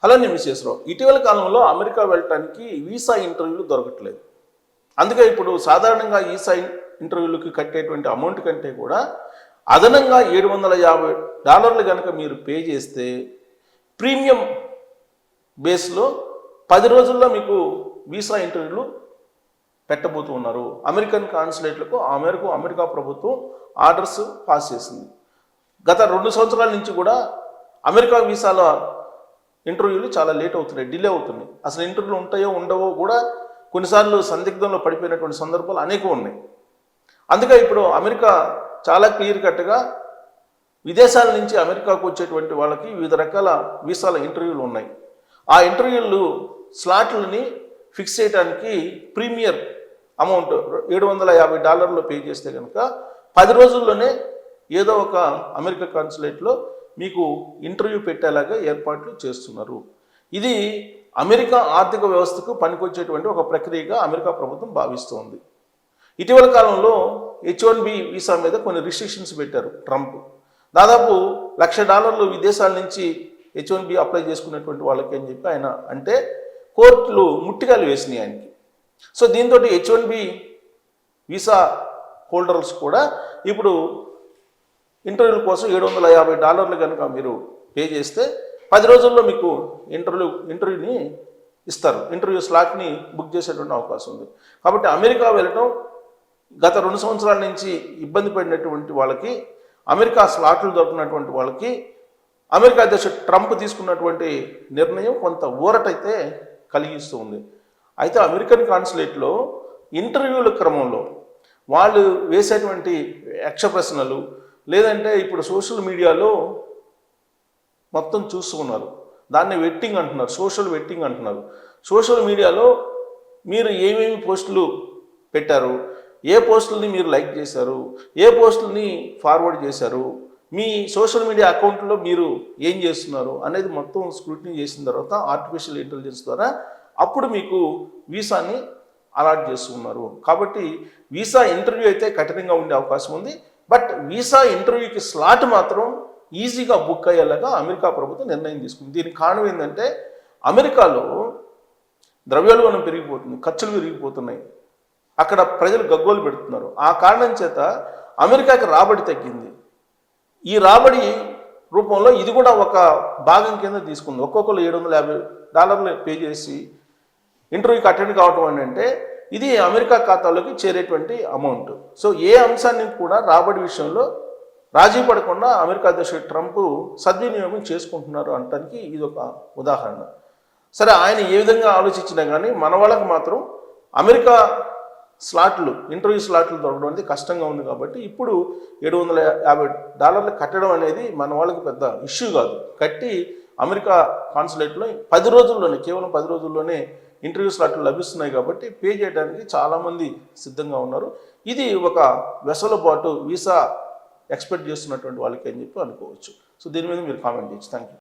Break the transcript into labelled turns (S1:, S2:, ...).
S1: అలానే మిసెస్రావు ఇటీవల కాలంలో అమెరికా వెళ్ళటానికి వీసా ఇంటర్వ్యూలు దొరకట్లేదు. అందుకే ఇప్పుడు సాధారణంగా వీసా ఇంటర్వ్యూలకి కట్టేటువంటి అమౌంట్ కంటే కూడా అదనంగా $750 కనుక మీరు పే చేస్తే ప్రీమియం బేస్లో 10 రోజుల్లో మీకు వీసా ఇంటర్వ్యూలు పెట్టబోతూ ఉన్నారు. అమెరికన్ కాన్సులేట్లకు అమెరికా ప్రభుత్వం ఆర్డర్స్ పాస్ చేసింది. గత 2 సంవత్సరాల నుంచి కూడా అమెరికా వీసాల ఇంటర్వ్యూలు చాలా లేట్ అవుతున్నాయి, డిలే అవుతున్నాయి. అసలు ఇంటర్వ్యూలు ఉంటాయో ఉండవో కూడా కొన్నిసార్లు సందిగ్ధంలో పడిపోయినటువంటి సందర్భాలు అనేకం ఉన్నాయి. అందుకే ఇప్పుడు అమెరికా చాలా క్లియర్ కట్గా విదేశాల నుంచి అమెరికాకు వచ్చేటువంటి వాళ్ళకి వివిధ రకాల వీసాల ఇంటర్వ్యూలు ఉన్నాయి. ఆ ఇంటర్వ్యూలు స్లాట్లని ఫిక్స్ చేయడానికి ప్రీమియర్ అమౌంట్ $750 పే చేస్తే కనుక 10 రోజుల్లోనే ఏదో ఒక అమెరికా కాన్సులేట్లో మీకు ఇంటర్వ్యూ పెట్టేలాగా ఏర్పాట్లు చేస్తున్నారు. ఇది అమెరికా ఆర్థిక వ్యవస్థకు పనికొచ్చేటువంటి ఒక ప్రక్రియగా అమెరికా ప్రభుత్వం భావిస్తోంది. ఇటీవల కాలంలో H1B వీసా మీద కొన్ని రిస్ట్రిక్షన్స్ పెట్టారు ట్రంప్. దాదాపు $1,00,000 విదేశాల నుంచి H1B అప్లై చేసుకున్నటువంటి వాళ్ళకి అని చెప్పి ఆయన అంటే కోర్టులు ముట్టికాయలు వేసినాయి ఆయనకి. సో దీంతో H1B వీసా హోల్డర్స్ కూడా ఇప్పుడు ఇంటర్వ్యూల కోసం $750 కనుక మీరు పే చేస్తే 10 రోజుల్లో మీకు ఇంటర్వ్యూని ఇస్తారు. ఇంటర్వ్యూ స్లాట్ని బుక్ చేసేటువంటి అవకాశం ఉంది. కాబట్టి అమెరికా వెళ్ళటం గత 2 సంవత్సరాల నుంచి ఇబ్బంది పడినటువంటి వాళ్ళకి, అమెరికా స్లాట్లు దొరికినటువంటి వాళ్ళకి అమెరికా అధ్యక్షుడు ట్రంప్ తీసుకున్నటువంటి నిర్ణయం కొంత ఊరటైతే కలిగిస్తూ ఉంది. అయితే అమెరికన్ కాన్సులేట్లో ఇంటర్వ్యూల క్రమంలో వాళ్ళు వేసేటువంటి యక్ష ప్రశ్నలు లేదంటే ఇప్పుడు సోషల్ మీడియాలో మొత్తం చూస్తున్నారు, దాన్ని వెట్టింగ్ అంటున్నారు, సోషల్ వెట్టింగ్ అంటున్నారు. సోషల్ మీడియాలో మీరు ఏమేమి పోస్టులు పెట్టారు, ఏ పోస్టులని మీరు లైక్ చేశారు, ఏ పోస్టులని ఫార్వర్డ్ చేశారు, మీ సోషల్ మీడియా అకౌంట్లో మీరు ఏం చేస్తున్నారు అనేది మొత్తం స్క్రూటినీ చేసిన తర్వాత ఆర్టిఫిషియల్ ఇంటెలిజెన్స్ ద్వారా అప్పుడు మీకు వీసాని అలాట్ చేస్తున్నారు. కాబట్టి వీసా ఇంటర్వ్యూ అయితే కఠినంగా ఉండే అవకాశం ఉంది. బట్ వీసా ఇంటర్వ్యూకి స్లాట్ మాత్రం ఈజీగా బుక్ అయ్యేలాగా అమెరికా ప్రభుత్వం నిర్ణయం తీసుకుంది. దీనికి కారణం ఏంటంటే అమెరికాలో ద్రవ్యోల్బణం పెరిగిపోతుంది, ఖర్చులు పెరిగిపోతున్నాయి, అక్కడ ప్రజలు గగ్గోలు పెడుతున్నారు. ఆ కారణం చేత అమెరికాకి రాబడి తగ్గింది. ఈ రాబడి రూపంలో ఇది కూడా ఒక భాగం కింద తీసుకుంది. ఒక్కొక్కరు $750 పే చేసి ఇంటర్వ్యూకి అటెండ్ కావటం అంటే ఇది అమెరికా ఖాతాలోకి చేరేటువంటి అమౌంట్. సో ఏ అంశాన్ని కూడా రాబడి విషయంలో రాజీ పడకుండా అమెరికా అధ్యక్షుడు ట్రంప్ సద్వినియోగం చేసుకుంటున్నారు అనడానికి ఇది ఒక ఉదాహరణ. సరే, ఆయన ఏ విధంగా ఆలోచించినా కానీ మన వాళ్ళకి మాత్రం అమెరికా ఇంటర్వ్యూ స్లాట్లు దొరకడం అనేది కష్టంగా ఉంది. కాబట్టి ఇప్పుడు $750 కట్టడం అనేది మన వాళ్ళకి పెద్ద ఇష్యూ కాదు. కట్టి అమెరికా కాన్సులేట్లో 10 రోజుల్లోనే, కేవలం 10 రోజుల్లోనే ఇంటర్వ్యూ స్లాట్లు లభిస్తున్నాయి. కాబట్టి పే చేయడానికి చాలామంది సిద్ధంగా ఉన్నారు. ఇది ఒక వెసులుబాటు వీసా ఎక్స్పెక్ట్ చేస్తున్నటువంటి వాళ్ళకి అని చెప్పి అనుకోవచ్చు. సో దీని మీద మీరు కామెంట్ చేయొచ్చు. Thank you.